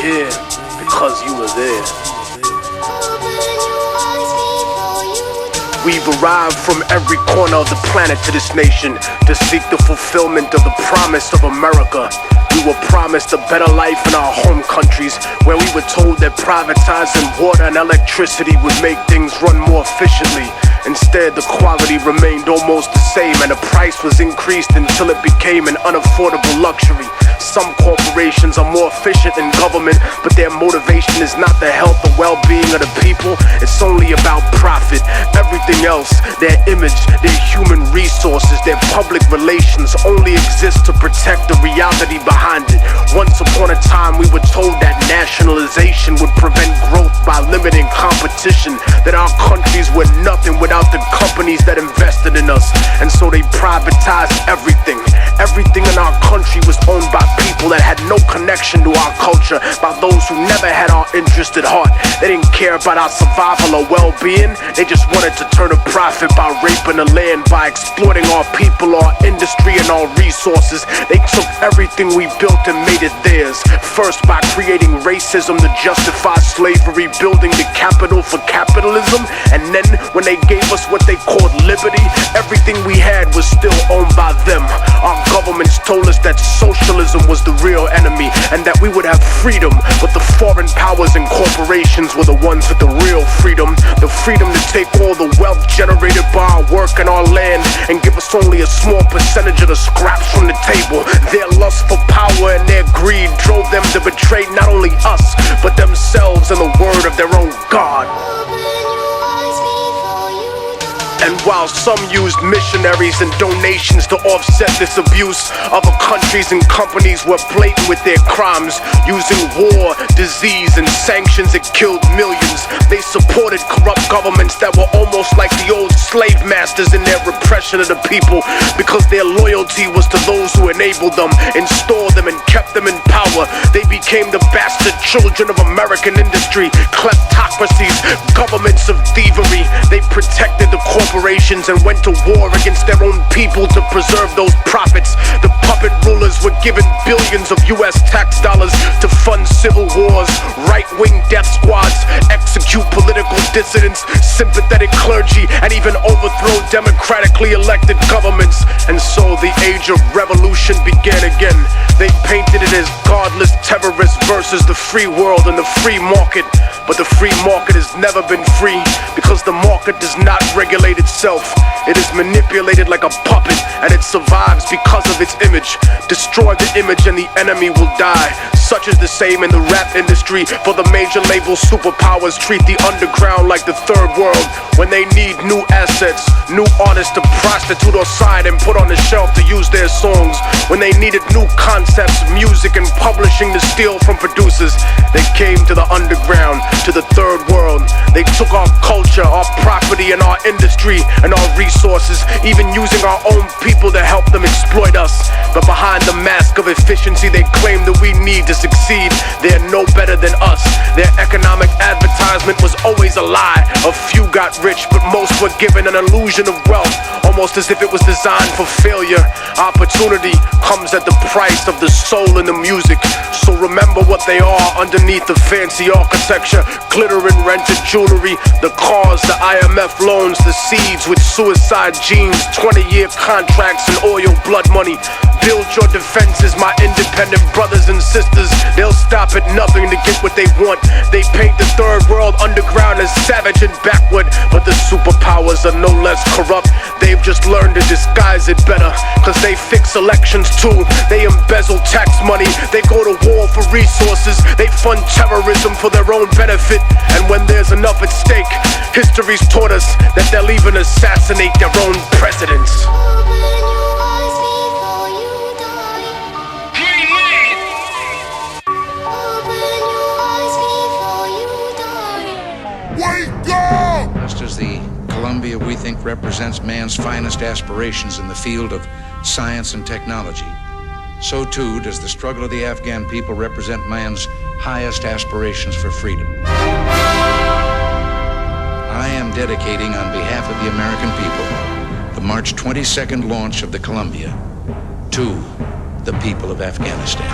here because you were there. We've arrived from every corner of the planet to this nation to seek the fulfillment of the promise of America. We were promised a better life in our home countries, where we were told that privatizing water and electricity would make things run more efficiently. Instead, the quality remained almost the same, and the price was increased until it became an unaffordable luxury. Some corporations are more efficient than government, but their motivation is not the health or well-being of the people. It's only about profit. Everything else, their image, their human resources, their public relations, only exist to protect the reality behind it. Once upon a time, we were told that nationalization would prevent growth by limiting competition, that our countries were nothing without the companies that invested in us. And so they privatized everything. Everything in our country was owned by people that had no connection to our culture, by those who never had our interest at heart. They didn't care about our survival or well-being. They just wanted to turn a profit by raping the land, by exploiting our people, our industry, and our resources. They took everything we built and made it theirs. First by creating racism to justify slavery, building the capital for capitalism. And then when they gave us what they called liberty, everything we had was still owned by them. Our governments told us that socialism was the real enemy and that we would have freedom, but the foreign powers and corporations were the ones with the real freedom. The freedom to take all the wealth generated by our work and our land and give us only a small percentage of the scraps from the table. Their lust for power and their greed drove them to betray not only us, but themselves and the word of their own God. And while some used missionaries and donations to offset this abuse, other countries and companies were blatant with their crimes, using war, disease, and sanctions that killed millions. They supported corrupt governments that were almost like the old slave masters in their repression of the people, because their loyalty was to those who enabled them, installed them, and kept them in power. They became the bastard children of American industry, kleptocracies, governments of thievery. They protected the corporations and went to war against their own people to preserve those profits. The puppet rulers were given billions of US tax dollars to fund civil wars, right-wing death squads, execute political dissidents, sympathetic clergy, and even overthrow democratically elected governments. And so the age of revolution began again. They painted it as godless terrorists versus the free world and the free market. But the free market has never been free, because the market does not regulate itself. It is manipulated like a puppet, and it survives because of its image. Destroy the image and the enemy will die. Such is the same in the rap industry, for the major label superpowers treat the underground like the third world. When they need new assets, new artists to prostitute or sign and put on the shelf to use their songs. When they needed new concepts, music, and publishing to steal from producers, they came to the underground, to the third world. They took our culture, our property, and our industry, and our resources, even using our own people to help them exploit us. But behind the mask of efficiency they claim that we need to succeed, they're no better than us. Their economic advertisement was always a lie. A few got rich, but most were given an illusion of wealth, almost as if it was designed for failure. Opportunity comes at the price of the soul in the music. So remember what they are underneath the fancy architecture, glitter and rented jewelry, the cars, the IMF loans, the seeds with suicide genes, 20-year contracts and oil blood money. Build your defenses, my independent brothers and sisters. They'll stop at nothing to get what they want. They paint the third world underground as savage and backward, but the superpowers are no less corrupt. They've just learned to disguise it better, cause they fix elections too. They embezzle tax money, they go to war for resources, they fund terrorism for their own benefit. And when there's enough at stake, history's taught us that they'll even assassinate their own presidents. Just as the Columbia we think represents man's finest aspirations in the field of science and technology, so too does the struggle of the Afghan people represent man's highest aspirations for freedom. I am dedicating on behalf of the American people the March 22nd launch of the Columbia to the people of Afghanistan.